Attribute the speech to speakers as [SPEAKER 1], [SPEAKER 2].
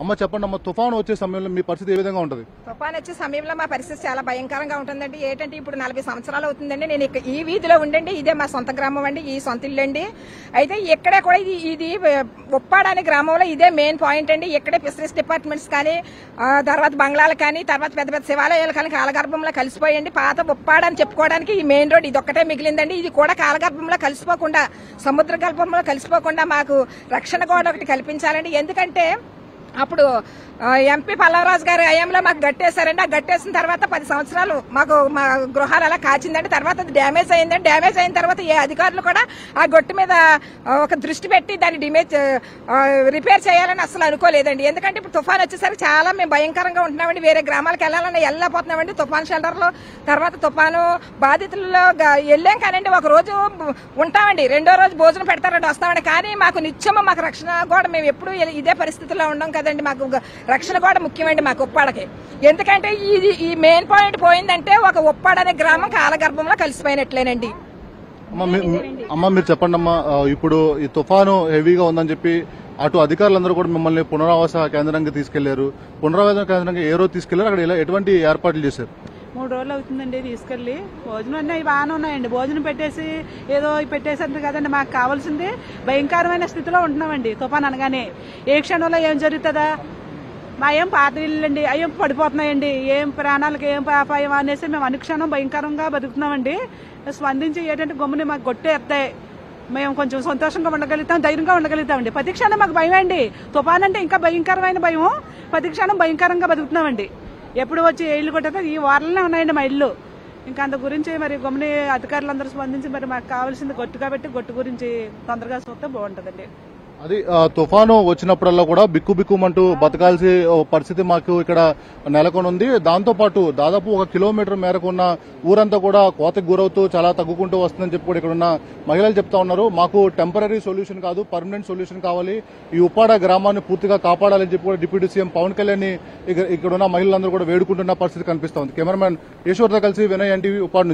[SPEAKER 1] అమ్మ చెప్పండి అమ్మ, తుఫాను వచ్చే సమయంలో మీ పరిస్థితి ఏ విధంగా ఉంటుంది?
[SPEAKER 2] తుఫాను వచ్చే సమయంలో మా పరిస్థితి చాలా భయంకరంగా ఉంటుందండి. ఏంటంటే ఇప్పుడు 40 సంవత్సరాలు అవుతుందండి నేను ఈ వీధిలో ఉండండి. ఇదే మా సొంత గ్రామం అండి, ఈ సొంత ఇల్లు అండి. అయితే ఇక్కడే కూడా ఇది ఉప్పాడ అనే గ్రామంలో ఇదే మెయిన్ పాయింట్ అండి. ఇక్కడే ఫిషరీస్ డిపార్ట్మెంట్స్ కానీ, తర్వాత బంగ్లాలు కానీ, తర్వాత పెద్ద పెద్ద శివాలయాలు కానీ కాలగర్భంలో కలిసిపోయండి. పాత ఉప్పాడ అని చెప్పుకోవడానికి ఈ మెయిన్ రోడ్ ఇది ఒక్కటే మిగిలిందండి. ఇది కూడా కాలగర్భంలో కలిసిపోకుండా, సముద్ర గర్భంలో కలిసిపోకుండా మాకు రక్షణ గోడ ఒకటి కల్పించాలండి. ఎందుకంటే అప్పుడు ఎంపీ పల్లవరాజు గారి హయాంలో మాకు గట్టేశారండి. ఆ గట్టేసిన తర్వాత 10 సంవత్సరాలు మాకు మా గృహాలు అలా కాచిందండి. తర్వాత అది డ్యామేజ్ అయిందండి. డ్యామేజ్ అయిన తర్వాత ఏ అధికారులు కూడా ఆ గొట్టు మీద ఒక దృష్టి పెట్టి దాన్ని రిపేర్ చేయాలని అసలు అనుకోలేదండి. ఎందుకంటే ఇప్పుడు తుఫాన్ వచ్చేసరికి చాలా మేము భయంకరంగా ఉంటున్నామండి. వేరే గ్రామాలకు వెళ్ళాలన్నా వెళ్ళలేకపోతున్నామండి తుఫాన్ షెల్టర్లో. తర్వాత తుఫాను బాధితుల్లో వెళ్ళాం కానండి, ఒక రోజు ఉంటామండి, రెండో రోజు భోజనం పెడతారండి, వస్తామండి. కానీ మాకు నిత్యము మాకు రక్షణ కూడా మేము ఎప్పుడు ఇదే పరిస్థితుల్లో ఉండం కదండి. మాకు రక్షణ కూడా ముఖ్యమండి మాకు ఉప్పాడకి. ఎందుకంటే ఈ మెయిన్ పాయింట్ పోయిందంటే ఒక ఉప్పాడ అనే గ్రామం కాలగర్భంలో కలిసిపోయినట్లేనండి.
[SPEAKER 1] అమ్మ మీరు చెప్పండి అమ్మా, ఇప్పుడు ఈ తుఫాను హెవీగా ఉందని చెప్పి అటు అధికారులందరూ కూడా మిమ్మల్ని పునరావాస కేంద్రానికి తీసుకెళ్లారు. పునరావాస కేంద్రానికి ఏ రోజు తీసుకెళ్లారు? అక్కడ ఎటువంటి ఏర్పాట్లు చేశారు?
[SPEAKER 3] 3 రోజులు అవుతుందండి తీసుకెళ్లి. భోజనం అన్నీ అవి బాగానే ఉన్నాయండి. భోజనం పెట్టేసి ఏదో పెట్టేసారు కదండి. మాకు కావాల్సింది భయంకరమైన స్థితిలో ఉంటున్నామండి. తుఫాన్ అనగానే ఏ క్షణంలో ఏం జరుగుతుందా, మా ఏం పాత ఇల్లండి, అయ్యం పడిపోతున్నాయండి, ఏం ప్రాణాలకు ఏం అపాయం అనేసి మేము అనుక్షణం భయంకరంగా బతుకుతున్నామండి. స్పందించి ఏంటంటే గమ్ముని మాకు గొట్టేస్తాయి, మేము కొంచెం సంతోషంగా ఉండగలుగుతాం, ధైర్యంగా ఉండగలుగుతామండి. ప్రతి క్షణం మాకు భయం అండి. తుఫాన్ అంటే ఇంకా భయంకరమైన భయం. ప్రతి క్షణం భయంకరంగా బతుకుతున్నామండి. ఎప్పుడు వచ్చి ఇల్లు కొట్టేస్తే ఈ వారంలోనే ఉన్నాయండి మా ఇల్లు. ఇంకా అంత గురించి మరి గమ్ముని అధికారులందరూ స్పందించి మరి మాకు కావాల్సింది గొట్టు కాబట్టి గొట్టు గురించి తొందరగా చూస్తే బాగుంటుందండి.
[SPEAKER 1] అది తుఫాను వచ్చినప్పుడల్లా కూడా బిక్కుబిక్కుమంటూ బతకాల్సి పరిస్థితి మాకు ఇక్కడ నెలకొని ఉంది. దాంతో పాటు దాదాపు 1 కిలోమీటర్ మేరకు ఉన్న ఊరంతా కూడా కోతకు గురవుతూ చాలా తగ్గుకుంటూ వస్తుందని చెప్పి కూడా ఇక్కడ ఉన్న మహిళలు చెప్తా ఉన్నారు. మాకు టెంపరీ సొల్యూషన్ కాదు, పర్మనెంట్ సొల్యూషన్ కావాలి, ఈ ఉప్పాడ గ్రామాన్ని పూర్తిగా కాపాడాలని చెప్పి కూడా డిప్యూటీ సీఎం పవన్ కళ్యాణ్ ఇక్కడ ఉన్న మహిళలందరూ కూడా వేడుకుంటున్న పరిస్థితి కనిపిస్తా ఉంది. కెమెరామెన్ ఈశ్వర్తో కలిసి వినయ్, ఎన్టీవీ, ఉప్పాడ నుంచి.